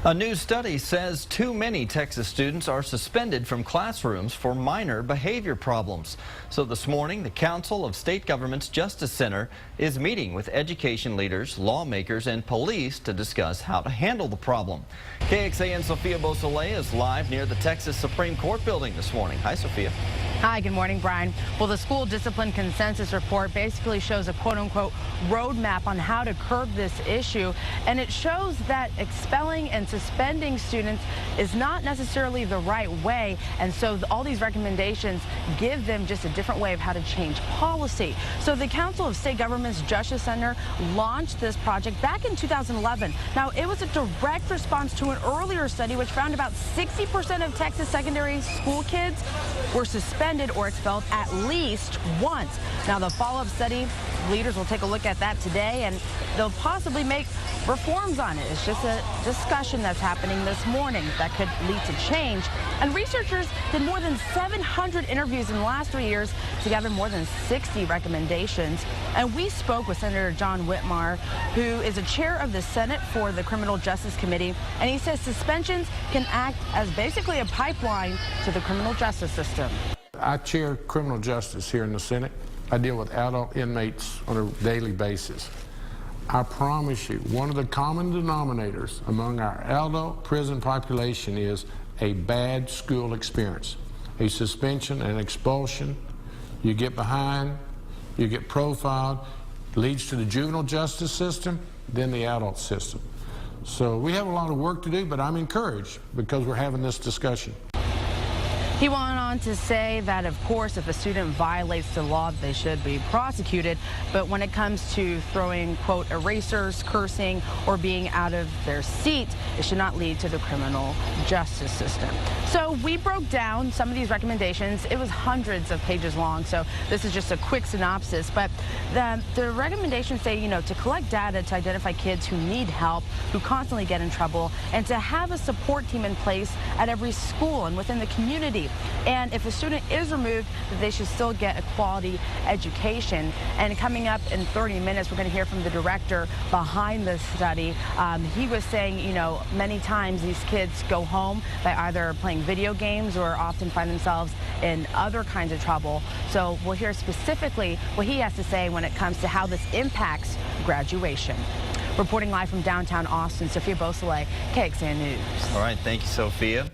A new study says too many Texas students are suspended from classrooms for minor behavior problems. So this morning, the Council of State Governments Justice Center is meeting with education leaders, lawmakers, and police to discuss how to handle the problem. KXAN's Sophia Beausoleil is live near the Texas Supreme Court building this morning. Hi, Sophia. Hi, good morning, Brian. Well, the school discipline consensus report basically shows a quote-unquote roadmap on how to curb this issue, and it shows that expelling and suspending students is not necessarily the right way, and so all these recommendations give them just a different way of how to change policy. So the Council of State Governments Justice Center launched this project back in 2011. Now, it was a direct response to an earlier study which found about 60% of Texas secondary school kids were suspended or expelled at least once. Now, the follow-up study, leaders will take a look at that today, and they'll possibly make reforms on it. It's just a discussion that's happening this morning that could lead to change. And researchers did more than 700 interviews in the last 3 years to gather more than 60 recommendations. And we spoke with Senator John Whitmire, who is a chair of the Senate for the Criminal Justice Committee, and he says suspensions can act as basically a pipeline to the criminal justice system. I chair criminal justice here in the Senate. I deal with adult inmates on a daily basis. I promise you, one of the common denominators among our adult prison population is a bad school experience. A suspension and expulsion, you get behind, you get profiled, leads to the juvenile justice system, then the adult system. So we have a lot of work to do, but I'm encouraged because we're having this discussion. He went on to say that, of course, if a student violates the law, they should be prosecuted. But when it comes to throwing, quote, erasers, cursing, or being out of their seat, it should not lead to the criminal justice system. So we broke down some of these recommendations. It was hundreds of pages long, so this is just a quick synopsis. But the recommendations say, to collect data to identify kids who need help, who constantly get in trouble, and to have a support team in place at every school and within the community. And if a student is removed, they should still get a quality education. And coming up in 30 minutes, we're going to hear from the director behind this study. He was saying, many times these kids go home by either playing video games or often find themselves in other kinds of trouble. So we'll hear specifically what he has to say when it comes to how this impacts graduation. Reporting live from downtown Austin, Sophia Beausoleil, KXAN News. All right, thank you, Sophia.